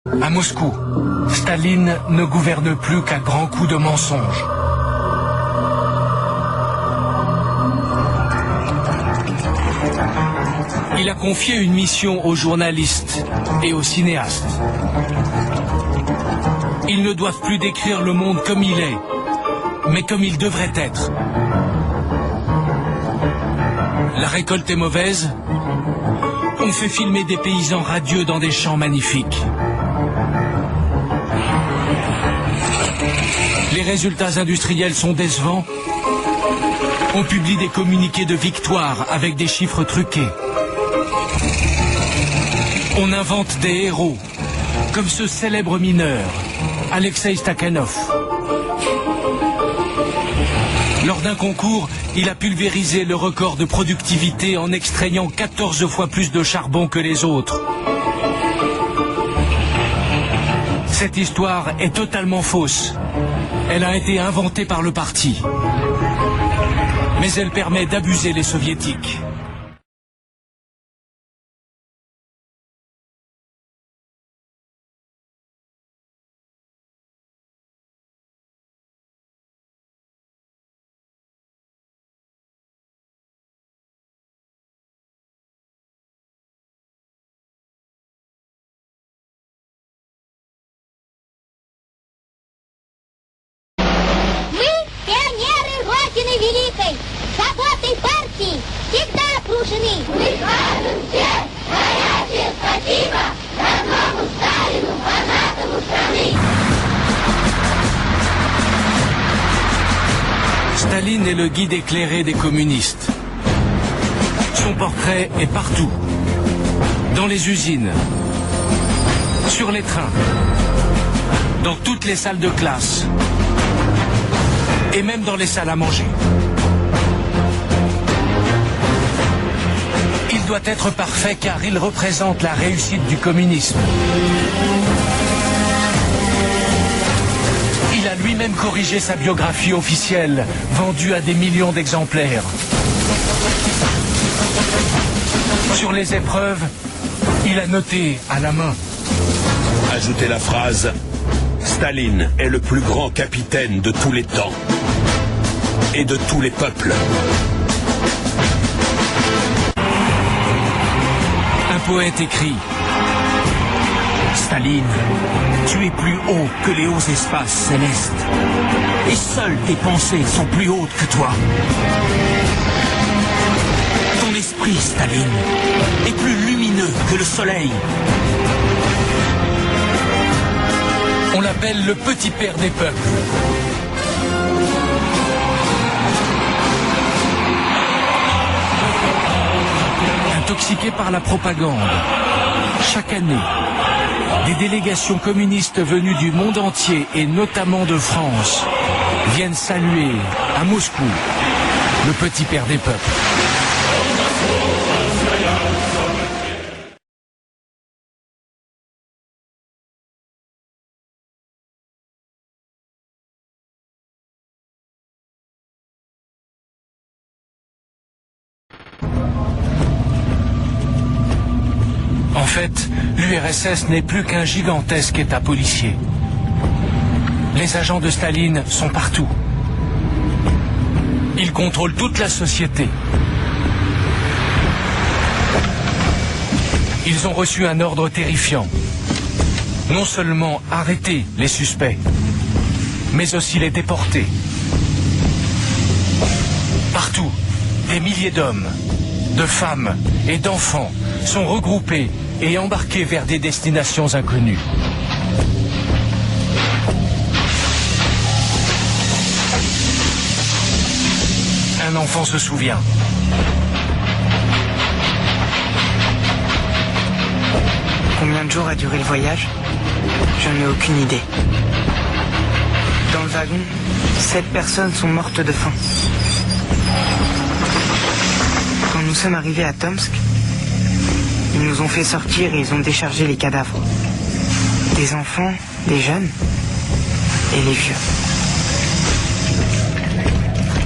À Moscou, Staline ne gouverne plus qu'à grands coups de mensonges. Il a confié une mission aux journalistes et aux cinéastes. Ils ne doivent plus décrire le monde comme il est, mais comme il devrait être. La récolte est mauvaise. On fait filmer des paysans radieux dans des champs magnifiques. Les résultats industriels sont décevants. On publie des communiqués de victoire avec des chiffres truqués. On invente des héros, comme ce célèbre mineur, Alexei Stakhanov. Lors d'un concours, il a pulvérisé le record de productivité en extrayant 14 fois plus de charbon que les autres. Cette histoire est totalement fausse. Elle a été inventée par le parti. Mais elle permet d'abuser les soviétiques. Великой, заботой партии всегда окружены. Мы скажем все горячее спасибо родному Сталину, фанатому страны. Staline est le guide éclairé des communistes. Son portrait est partout. Dans les usines, sur les trains, dans toutes les salles de classe et même dans les salles à manger. Il doit être parfait car il représente la réussite du communisme. Il a lui-même corrigé sa biographie officielle, vendue à des millions d'exemplaires. Sur les épreuves, il a noté à la main. Ajoutez la phrase « Staline est le plus grand capitaine de tous les temps et de tous les peuples ». Un poète écrit « Staline, tu es plus haut que les hauts espaces célestes, et seules tes pensées sont plus hautes que toi. Ton esprit, Staline, est plus lumineux que le soleil. » On l'appelle le petit père des peuples. Intoxiqué par la propagande, chaque année, des délégations communistes venues du monde entier et notamment de France viennent saluer à Moscou le petit père des peuples. En fait, l'URSS n'est plus qu'un gigantesque État policier. Les agents de Staline sont partout. Ils contrôlent toute la société. Ils ont reçu un ordre terrifiant. Non seulement arrêter les suspects, mais aussi les déporter. Partout, des milliers d'hommes, de femmes et d'enfants sont regroupés et embarqués vers des destinations inconnues. Un enfant se souvient. Combien de jours a duré le voyage? J'en ai aucune idée. Dans le wagon, 7 personnes sont mortes de faim. Quand nous sommes arrivés à Tomsk, ils nous ont fait sortir et ils ont déchargé les cadavres. Des enfants, des jeunes et les vieux.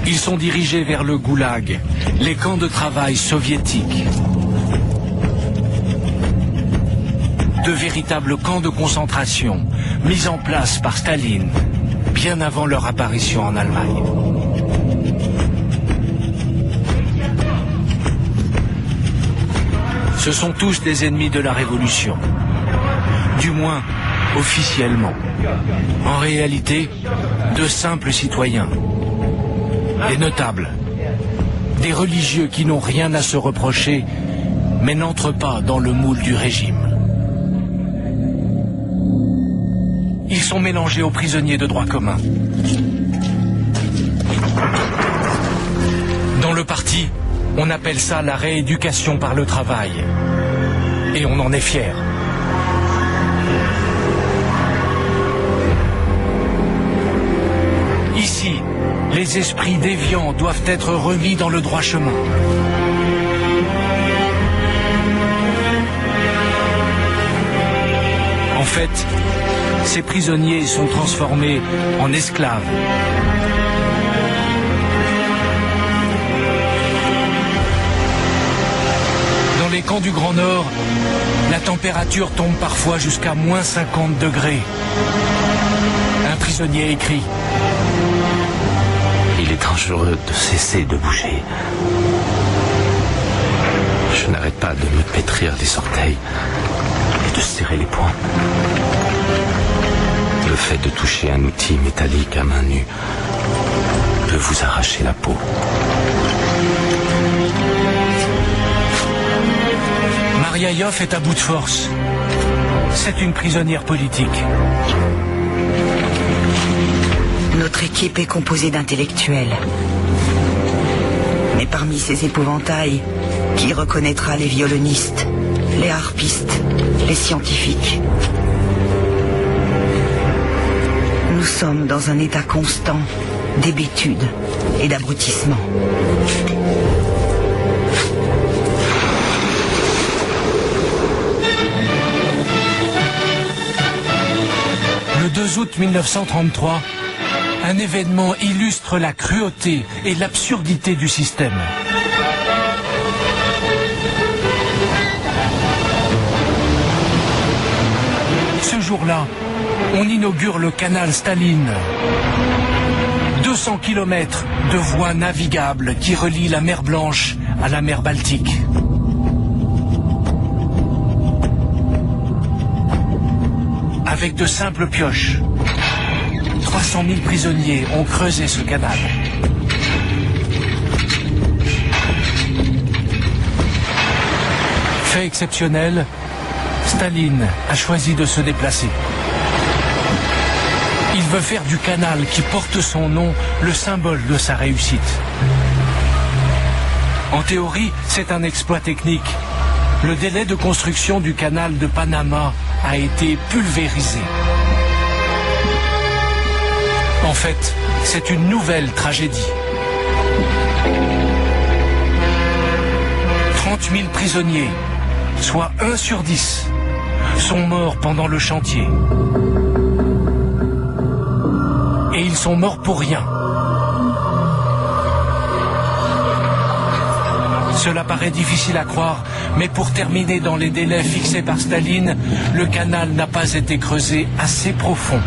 Ils sont dirigés vers le goulag, les camps de travail soviétiques. de véritables camps de concentration mis en place par Staline bien avant leur apparition en Allemagne. Ce sont tous des ennemis de la Révolution, du moins officiellement. En réalité, de simples citoyens, des notables, des religieux qui n'ont rien à se reprocher, mais n'entrent pas dans le moule du régime. Ils sont mélangés aux prisonniers de droit commun. Dans le parti, on appelle ça la rééducation par le travail. Et on en est fier. Ici, les esprits déviants doivent être remis dans le droit chemin. En fait, ces prisonniers sont transformés en esclaves. Dans les camps du Grand Nord, la température tombe parfois jusqu'à moins 50 degrés. Un prisonnier écrit: il est dangereux de cesser de bouger. Je n'arrête pas de me pétrir les orteils et de serrer les poings. Le fait de toucher un outil métallique à main nue peut vous arracher la peau. Maria Yoff est à bout de force. C'est une prisonnière politique. Notre équipe est composée d'intellectuels. Mais parmi ces épouvantails, qui reconnaîtra les violonistes, les harpistes, les scientifiques? Nous sommes dans un état constant d'hébétude et d'abrutissement. Le 2 août 1933, un événement illustre la cruauté et l'absurdité du système. Ce jour-là, on inaugure le canal Staline. 200 km de voies navigables qui relient la mer Blanche à la mer Baltique. Avec de simples pioches, 300 000 prisonniers ont creusé ce canal. Fait exceptionnel, Staline a choisi de se déplacer. Il veut faire du canal qui porte son nom le symbole de sa réussite. En théorie, c'est un exploit technique. Le délai de construction du canal de Panama a été pulvérisé. En fait, c'est une nouvelle tragédie. 30 000 prisonniers, soit 1 sur 10, sont morts pendant le chantier. Et ils sont morts pour rien. Cela paraît difficile à croire, mais pour terminer dans les délais fixés par Staline, le canal n'a pas été creusé assez profond.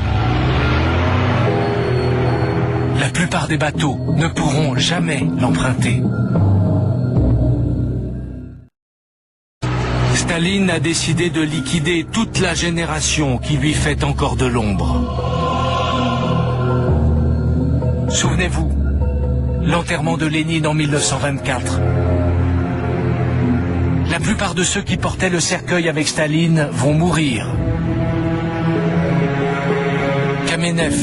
La plupart des bateaux ne pourront jamais l'emprunter. Staline a décidé de liquider toute la génération qui lui fait encore de l'ombre. Souvenez-vous, l'enterrement de Lénine en 1924. La plupart de ceux qui portaient le cercueil avec Staline vont mourir. Kamenev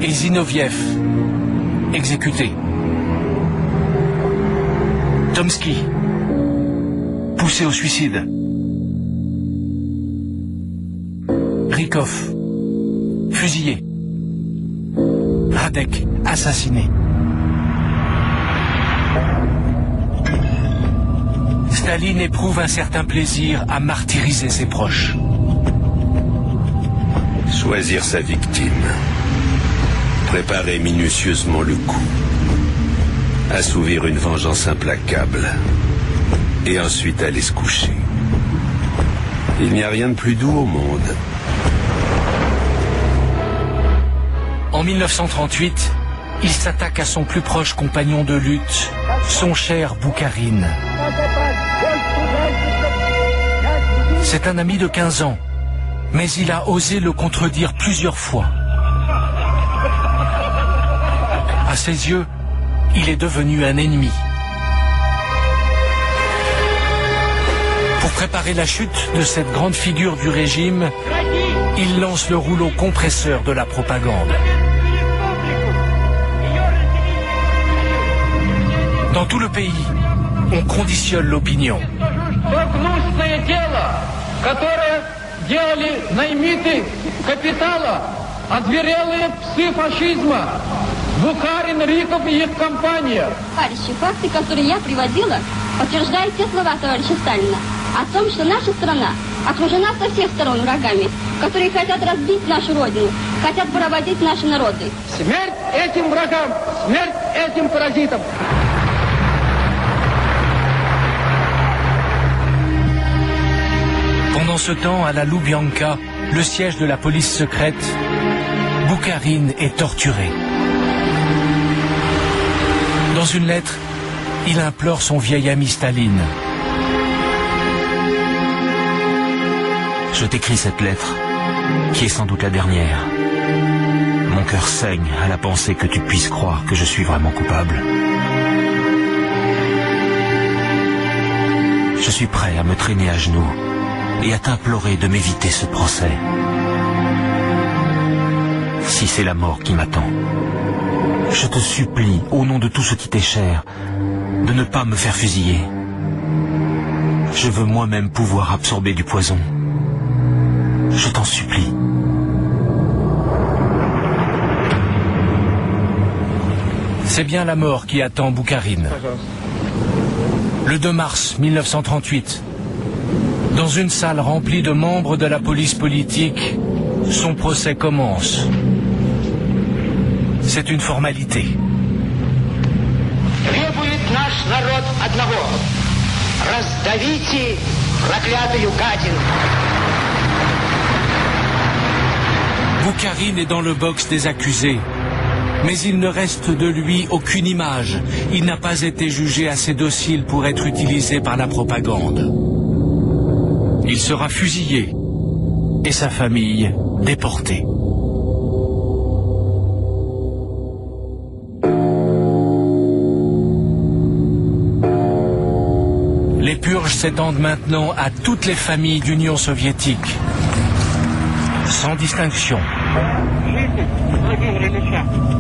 et Zinoviev, exécutés. Tomsky, poussé au suicide. Rykov, fusillé. Radek, assassiné. Staline éprouve un certain plaisir à martyriser ses proches. Choisir sa victime. Préparer minutieusement le coup. Assouvir une vengeance implacable. Et ensuite aller se coucher. Il n'y a rien de plus doux au monde. En 1938, il s'attaque à son plus proche compagnon de lutte, son cher Boukharine. C'est un ami de 15 ans, mais il a osé le contredire plusieurs fois. À ses yeux, il est devenu un ennemi. Pour préparer la chute de cette grande figure du régime, il lance le rouleau compresseur de la propagande. Dans tout le pays, on conditionne l'opinion. Товарищи, факты, которые я приводила, подтверждают те слова товарища Сталина о том, что наша страна окружена со всех сторон врагами, которые хотят разбить нашу родину, хотят поработить наши народы. Смерть этим врагам! Смерть этим паразитам! Pendant ce temps, à la Loubianka, le siège de la police secrète, Boukharine est torturé. Dans une lettre, il implore son vieil ami Staline. Je t'écris cette lettre, qui est sans doute la dernière. Mon cœur saigne à la pensée que tu puisses croire que je suis vraiment coupable. Je suis prêt à me traîner à genoux et à t'implorer de m'éviter ce procès. Si c'est la mort qui m'attend, je te supplie, au nom de tout ce qui t'est cher, de ne pas me faire fusiller. Je veux moi-même pouvoir absorber du poison. Je t'en supplie. C'est bien la mort qui attend Boukharine. Le 2 mars 1938, dans une salle remplie de membres de la police politique, son procès commence. C'est une formalité. Требует наш народ одного. Раздавите проклятую гадину. Boukharine est dans le box des accusés. Mais il ne reste de lui aucune image. Il n'a pas été jugé assez docile pour être utilisé par la propagande. Il sera fusillé et sa famille déportée. Les purges s'étendent maintenant à toutes les familles d'Union soviétique, sans distinction.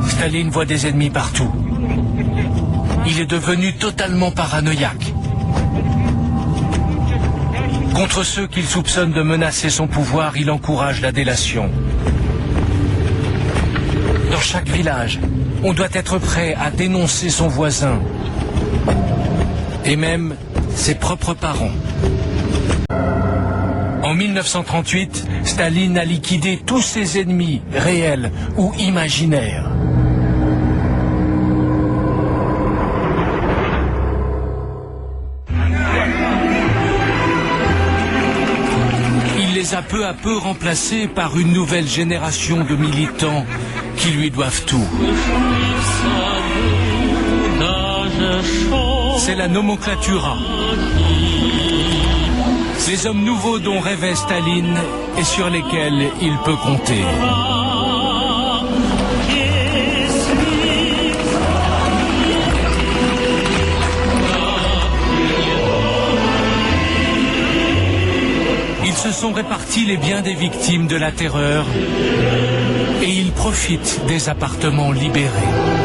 Staline voit des ennemis partout. Il est devenu totalement paranoïaque. Contre ceux qu'il soupçonne de menacer son pouvoir, il encourage la délation. Dans chaque village, on doit être prêt à dénoncer son voisin et même ses propres parents. En 1938, Staline a liquidé tous ses ennemis, réels ou imaginaires. Il les a peu à peu remplacés par une nouvelle génération de militants qui lui doivent tout. C'est la nomenclatura. Les hommes nouveaux dont rêvait Staline et sur lesquels il peut compter. Ils se sont répartis les biens des victimes de la terreur et ils profitent des appartements libérés.